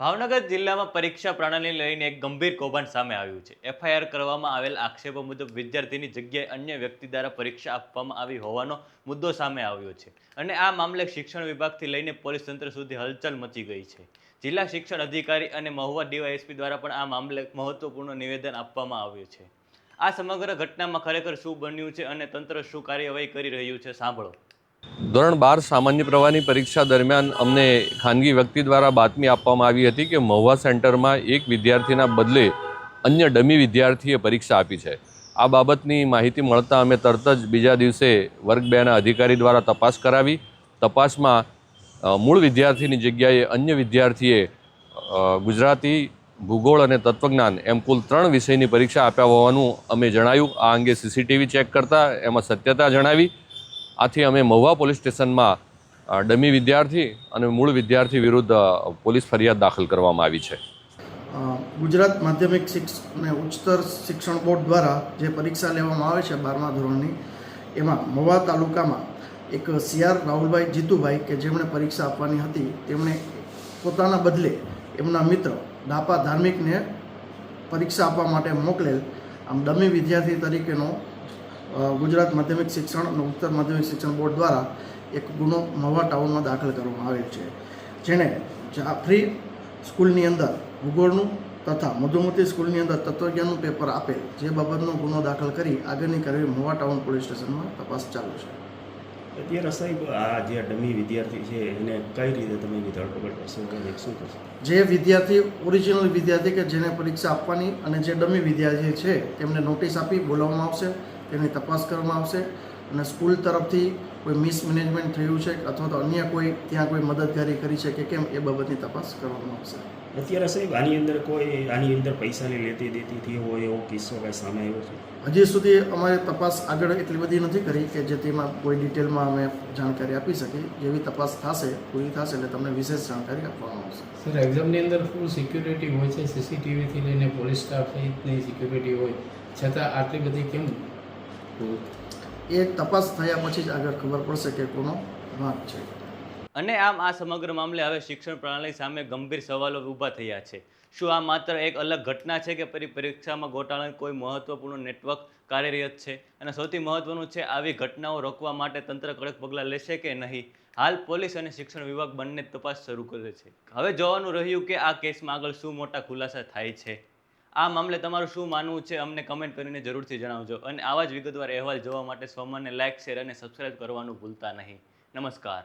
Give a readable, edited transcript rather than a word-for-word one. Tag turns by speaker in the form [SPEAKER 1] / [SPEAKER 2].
[SPEAKER 1] ભાવનગર જિલ્લામાં પરીક્ષા પ્રણાલી લઈને એક ગંભીર કૌભાંડ સામે આવ્યું છે. એફઆઈઆર કરવામાં આવેલ આક્ષેપો મુજબ વિદ્યાર્થીની જગ્યાએ અન્ય વ્યક્તિ દ્વારા પરીક્ષા આપવામાં આવી હોવાનો મુદ્દો સામે આવ્યો છે અને આ મામલે શિક્ષણ વિભાગથી લઈને પોલીસ તંત્ર સુધી હલચલ મચી ગઈ છે. જિલ્લા શિક્ષણ અધિકારી અને મહુવા ડીવાયએસપી દ્વારા પણ આ મામલે મહત્વપૂર્ણ નિવેદન આપવામાં આવ્યું છે. આ સમગ્ર ઘટનામાં ખરેખર શું બન્યું છે અને તંત્ર શું કાર્યવાહી કરી રહ્યું છે, સાંભળો.
[SPEAKER 2] ધોરણ 12 સામાન્ય પ્રવાહની પરીક્ષા દરમિયાન અમને ખાનગી વ્યક્તિ દ્વારા બાતમી આપવામાં આવી હતી કે મહુવા સેન્ટરમાં એક વિદ્યાર્થીના બદલે અન્ય ડમી વિદ્યાર્થીએ પરીક્ષા આપી છે. આ બાબતની માહિતી મળતા અમે તરત જ બીજા દિવસે વર્ગ 2ના અધિકારી દ્વારા તપાસ કરાવી. તપાસમાં મૂળ વિદ્યાર્થીની જગ્યાએ અન્ય વિદ્યાર્થીએ ગુજરાતી, ભૂગોળ અને તત્વજ્ઞાન એમ કુલ 3 વિષયની પરીક્ષા આપ્યા હોવાનું અમે જણાયું. આ અંગે સીસીટીવી ચેક કરતા એમાં સત્યતા જણાવી. આથી અમે મહુવા પોલીસ સ્ટેશનમાં ડમી વિદ્યાર્થી અને મૂળ વિદ્યાર્થી વિરુદ્ધ પોલીસ ફરિયાદ દાખલ કરવામાં આવી છે.
[SPEAKER 3] ગુજરાત માધ્યમિક અને ઉચ્ચતર શિક્ષણ બોર્ડ દ્વારા જે પરીક્ષા લેવામાં આવે છે 12મા ધોરણની, એમાં મહુવા તાલુકામાં એક સીઆર રાહુલભાઈ જીતુભાઈ કે જેમણે પરીક્ષા આપવાની હતી, તેમણે પોતાના બદલે એમના મિત્ર ડાપા ધાર્મિકને પરીક્ષા આપવા માટે મોકલેલ. આમ ડમી વિદ્યાર્થી તરીકેનો ગુજરાત માધ્યમિક શિક્ષણ અને ઉત્તર માધ્યમિક શિક્ષણ બોર્ડ દ્વારા એક ગુનો મહુવા ટાઉનમાં દાખલ કરવામાં આવેલ છે, જેણે જાફરી સ્કૂલની અંદર ભૂગોળનું તથા મધુમતી સ્કૂલની અંદર તત્વજ્ઞાનનું પેપર આપેલ, જે બાબતનો ગુનો દાખલ કરી આગળની કાર્યવાહી મહુવા ટાઉન પોલીસ સ્ટેશનમાં તપાસ ચાલુ છે.
[SPEAKER 4] અત્યારે સાહેબ, આ જે ડમી વિદ્યાર્થી છે એને કઈ રીતે તમે એની ધરપકડ કરશો અને શું કરશો?
[SPEAKER 3] જે વિદ્યાર્થી ઓરિજિનલ વિદ્યાર્થી કે જેને પરીક્ષા આપવાની અને જે ડમી વિદ્યાર્થી છે તેમને નોટિસ આપી બોલાવવામાં આવશે, તેની તપાસ કરવામાં આવશે અને સ્કૂલ તરફથી કોઈ મિસમેનેજમેન્ટ થયું છે અથવા તો અન્ય કોઈ ત્યાં કોઈ મદદગારી કરી છે કે કેમ, એ બાબતની તપાસ કરવામાં આવશે.
[SPEAKER 4] અત્યારે સાહેબ આની અંદર પૈસાની લેતી દેતી થઈ હોય એવો કિસ્સો કાંઈ સામે આવ્યો છે?
[SPEAKER 3] હજી સુધી અમારે તપાસ આગળ એટલી બધી નથી કરી કે જે તેમાં કોઈ ડિટેલમાં અમે જાણકારી આપી શકીએ. જેવી તપાસ થશે, પૂરી થશે એટલે તમને વિશેષ જાણકારી આપવામાં આવશે.
[SPEAKER 5] સર, એક્ઝામની અંદર ફૂલ સિક્યુરિટી હોય છે, સીસીટીવીથી લઈને પોલીસ સ્ટાફ સહિતની સિક્યુરિટી હોય છતાં આટલી બધી કેમ?
[SPEAKER 3] એ તપાસ થયા પછી જ આગળ ખબર પડશે કે કોનો વાંક છે.
[SPEAKER 1] અને આમ આ સમગ્ર મામલે હવે શિક્ષણ પ્રણાલી સામે ગંભીર સવાલો ઊભા થયા છે. શું આ માત્ર એક અલગ ઘટના છે કે પરીક્ષામાં ગોટાળાનું કોઈ મહત્વપૂર્ણ નેટવર્ક કાર્યરત છે? અને સૌથી મહત્વનું છે, આવી ઘટનાઓ રોકવા માટે તંત્ર કડક પગલાં લેશે કે નહીં? હાલ પોલીસ અને શિક્ષણ વિભાગ બંને તપાસ શરૂ કરે છે. હવે જોવાનું રહ્યું કે આ કેસમાં આગળ શું મોટા ખુલાસા થાય છે. આ મામલે તમારું શું માનવું છે અમને કમેન્ટ કરીને જરૂરથી જણાવજો અને આવા જ વિગતવાર અહેવાલ જોવા માટે સોમાને લાઇક, શેર અને સબસ્ક્રાઇબ કરવાનું ભૂલતા નહીં. નમસ્કાર.